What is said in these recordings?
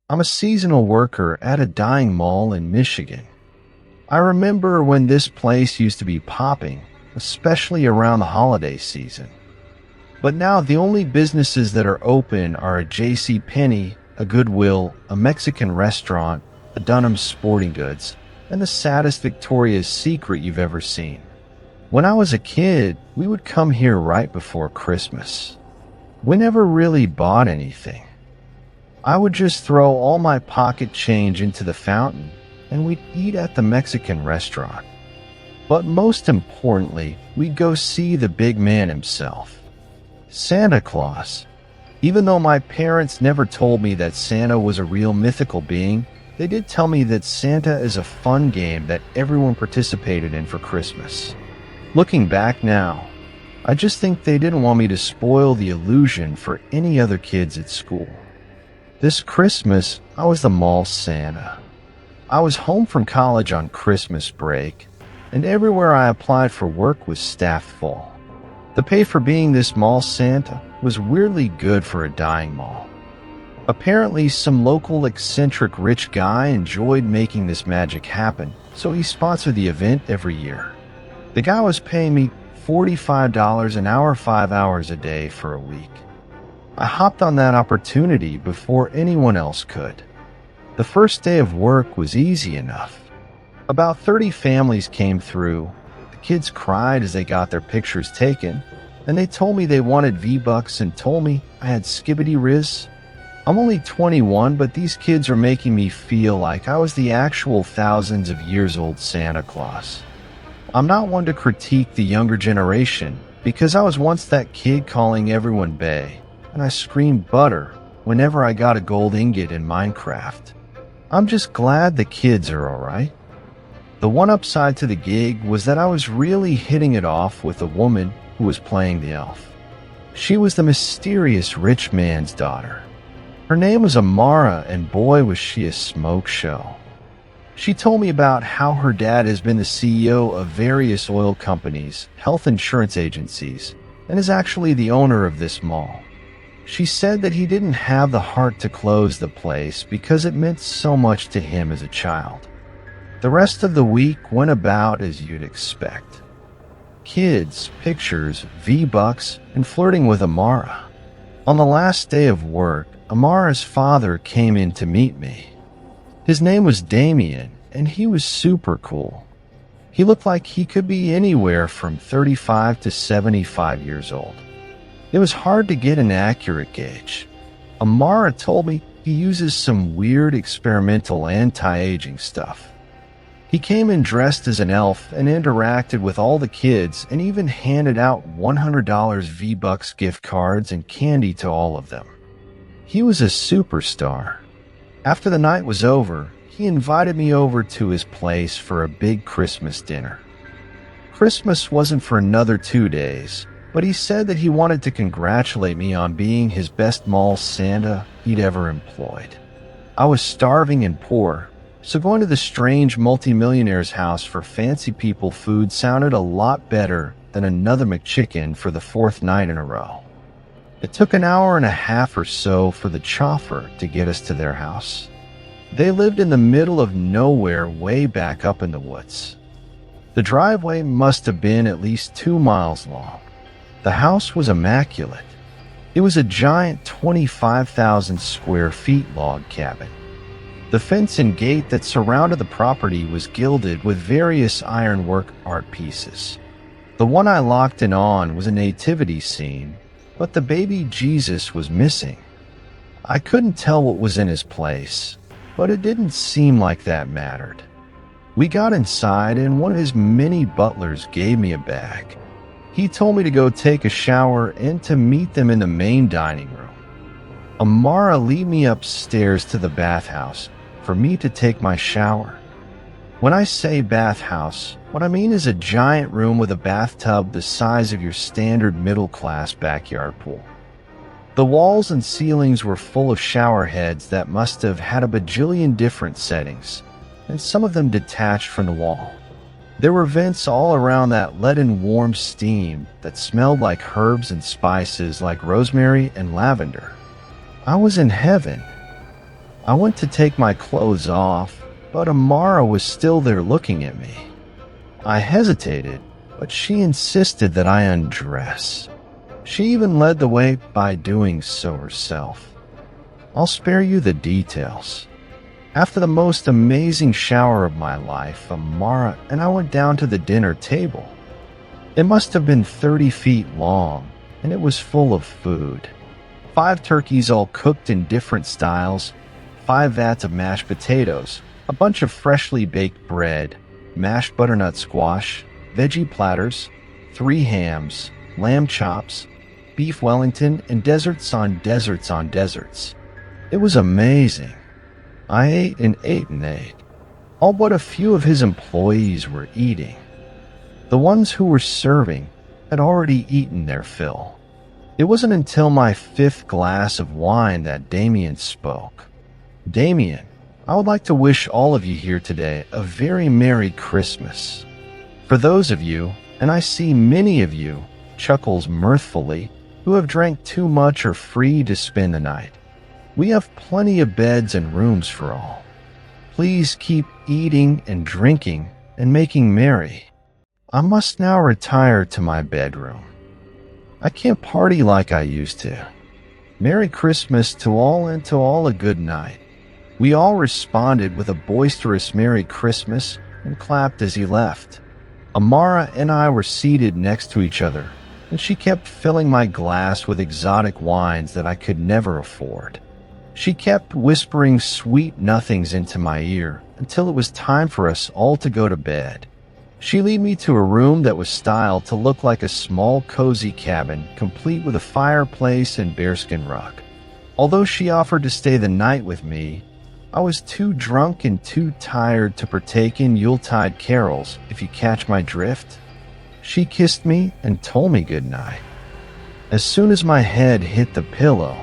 I'm a seasonal worker at a dying mall in Michigan. I remember when this place used to be popping, especially around the holiday season. But now the only businesses that are open are a J.C. Penney, a Goodwill, a Mexican restaurant, a Dunham's Sporting Goods, and the saddest Victoria's Secret you've ever seen. When I was a kid, we would come here right before Christmas. We never really bought anything. I would just throw all my pocket change into the fountain, and we'd eat at the Mexican restaurant. But most importantly, we'd go see the big man himself, Santa Claus. Even though my parents never told me that Santa was a real mythical being, they did tell me that Santa is a fun game that everyone participated in for Christmas. Looking back now, I just think they didn't want me to spoil the illusion for any other kids at school. This Christmas, I was the mall Santa. I was home from college on Christmas break, and everywhere I applied for work was staffed full. The pay for being this mall Santa was weirdly good for a dying mall. Apparently, some local eccentric rich guy enjoyed making this magic happen, so he sponsored the event every year. The guy was paying me $45 an hour, 5 hours a day for a week. I hopped on that opportunity before anyone else could. The first day of work was easy enough. About 30 families came through. The kids cried as they got their pictures taken, and they told me they wanted V-Bucks and told me I had skibbity riz. I'm only 21, but these kids are making me feel like I was the actual thousands of years old Santa Claus. I'm not one to critique the younger generation, because I was once that kid calling everyone bae, and I screamed butter whenever I got a gold ingot in Minecraft. I'm just glad the kids are alright. The one upside to the gig was that I was really hitting it off with a woman who was playing the elf. She was the mysterious rich man's daughter. Her name was Amara, and boy was she a smoke show. She told me about how her dad has been the CEO of various oil companies, health insurance agencies, and is actually the owner of this mall. She said that he didn't have the heart to close the place because it meant so much to him as a child. The rest of the week went about as you'd expect. Kids, pictures, V-Bucks, and flirting with Amara. On the last day of work, Amara's father came in to meet me. His name was Damien, and he was super cool. He looked like he could be anywhere from 35 to 75 years old. It was hard to get an accurate gauge. Amara told me he uses some weird experimental anti-aging stuff. He came in dressed as an elf and interacted with all the kids and even handed out $100 V-Bucks gift cards and candy to all of them. He was a superstar. After the night was over, he invited me over to his place for a big Christmas dinner. Christmas wasn't for another 2 days, but he said that he wanted to congratulate me on being his best mall Santa he'd ever employed. I was starving and poor, so going to the strange multimillionaire's house for fancy people food sounded a lot better than another McChicken for the 4th night in a row. It took an hour and a half or so for the chauffeur to get us to their house. They lived in the middle of nowhere way back up in the woods. The driveway must have been at least 2 miles long. The house was immaculate. It was a giant 25,000 square feet log cabin. The fence and gate that surrounded the property was gilded with various ironwork art pieces. The one I locked in on was a nativity scene, but the baby Jesus was missing. I couldn't tell what was in his place, but it didn't seem like that mattered. We got inside and one of his many butlers gave me a bag. He told me to go take a shower and to meet them in the main dining room. Amara lead me upstairs to the bathhouse for me to take my shower. When I say bathhouse, what I mean is a giant room with a bathtub the size of your standard middle-class backyard pool. The walls and ceilings were full of shower heads that must have had a bajillion different settings, and some of them detached from the wall. There were vents all around that leaden warm steam that smelled like herbs and spices like rosemary and lavender. I was in heaven. I went to take my clothes off, but Amara was still there looking at me. I hesitated, but she insisted that I undress. She even led the way by doing so herself. I'll spare you the details. After the most amazing shower of my life, Amara and I went down to the dinner table. It must have been 30 feet long, and it was full of food. 5 turkeys all cooked in different styles, 5 vats of mashed potatoes, a bunch of freshly baked bread, mashed butternut squash, veggie platters, 3 hams, lamb chops, beef Wellington, and desserts on desserts on desserts. It was amazing. I ate and ate and ate. All but a few of his employees were eating. The ones who were serving had already eaten their fill. It wasn't until my 5th glass of wine that Damien spoke. Damien, I would like to wish all of you here today a very Merry Christmas. For those of you, and I see many of you, chuckles mirthfully, who have drank too much are free to spend the night. We have plenty of beds and rooms for all. Please keep eating and drinking and making merry. I must now retire to my bedroom. I can't party like I used to. Merry Christmas to all and to all a good night. We all responded with a boisterous Merry Christmas and clapped as he left. Amara and I were seated next to each other, and she kept filling my glass with exotic wines that I could never afford. She kept whispering sweet nothings into my ear until it was time for us all to go to bed. She led me to a room that was styled to look like a small cozy cabin, complete with a fireplace and bearskin rug. Although she offered to stay the night with me, I was too drunk and too tired to partake in Yuletide carols, if you catch my drift. She kissed me and told me good night. As soon as my head hit the pillow,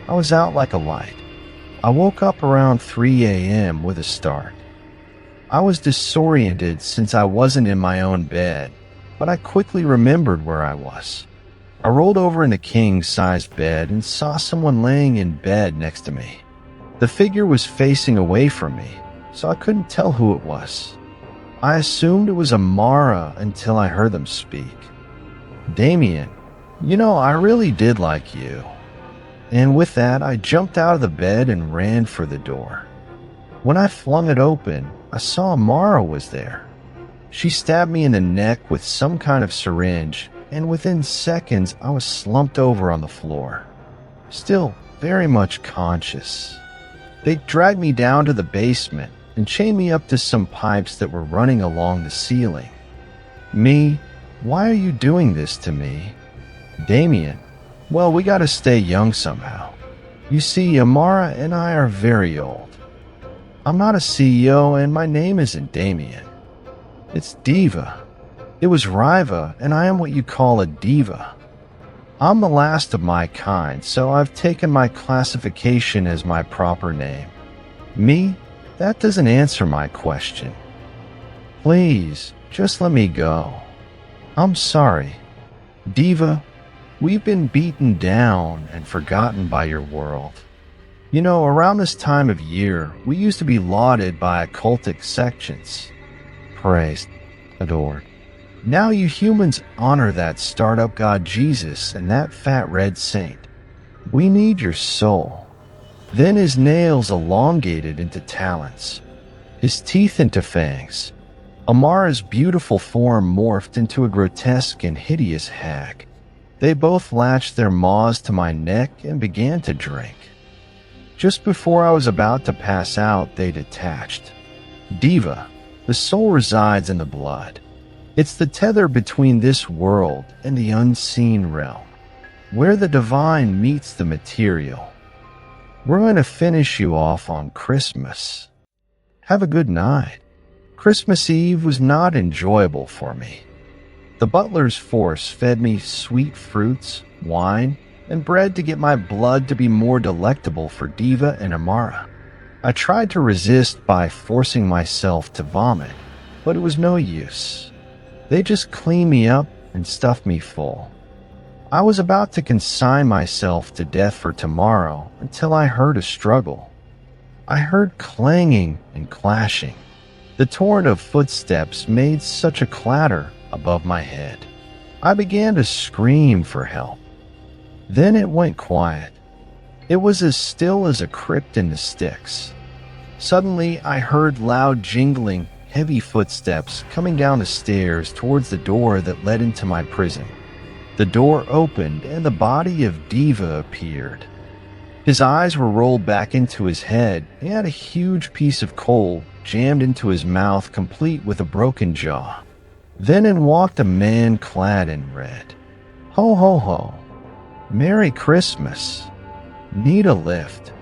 I was out like a light. I woke up around 3 a.m. with a start. I was disoriented since I wasn't in my own bed, but I quickly remembered where I was. I rolled over in a king-sized bed and saw someone laying in bed next to me. The figure was facing away from me, so I couldn't tell who it was. I assumed it was Amara until I heard them speak. Damien, I really did like you. And with that, I jumped out of the bed and ran for the door. When I flung it open, I saw Amara was there. She stabbed me in the neck with some kind of syringe, and within seconds, I was slumped over on the floor, still very much conscious. They dragged me down to the basement and chained me up to some pipes that were running along the ceiling. Me, why are you doing this to me? Damien, well, we gotta stay young somehow. You see, Amara and I are very old. I'm not a CEO and my name isn't Damien. It's Diva. It was Riva and I am what you call a diva. I'm the last of my kind, so I've taken my classification as my proper name. Me? That doesn't answer my question. Please, just let me go. I'm sorry. Diva, we've been beaten down and forgotten by your world. Around this time of year, we used to be lauded by occultic sections. Praised, adored. Now you humans honor that startup god Jesus and that fat red saint. We need your soul. Then his nails elongated into talons, his teeth into fangs. Amara's beautiful form morphed into a grotesque and hideous hag. They both latched their maws to my neck and began to drink. Just before I was about to pass out, they detached. Diva, the soul resides in the blood. It's the tether between this world and the unseen realm, where the divine meets the material. We're going to finish you off on Christmas. Have a good night. Christmas Eve was not enjoyable for me. The butler's force fed me sweet fruits, wine, and bread to get my blood to be more delectable for Diva and Amara. I tried to resist by forcing myself to vomit, but it was no use. They just cleaned me up and stuffed me full. I was about to consign myself to death for tomorrow until I heard a struggle. I heard clanging and clashing. The torrent of footsteps made such a clatter above my head. I began to scream for help. Then it went quiet. It was as still as a crypt in the sticks. Suddenly, I heard loud jingling, heavy footsteps coming down the stairs towards the door that led into my prison. The door opened and the body of Diva appeared. His eyes were rolled back into his head. He had a huge piece of coal jammed into his mouth, complete with a broken jaw. Then in walked a man clad in red. "Ho, ho, ho. Merry Christmas. Need a lift?"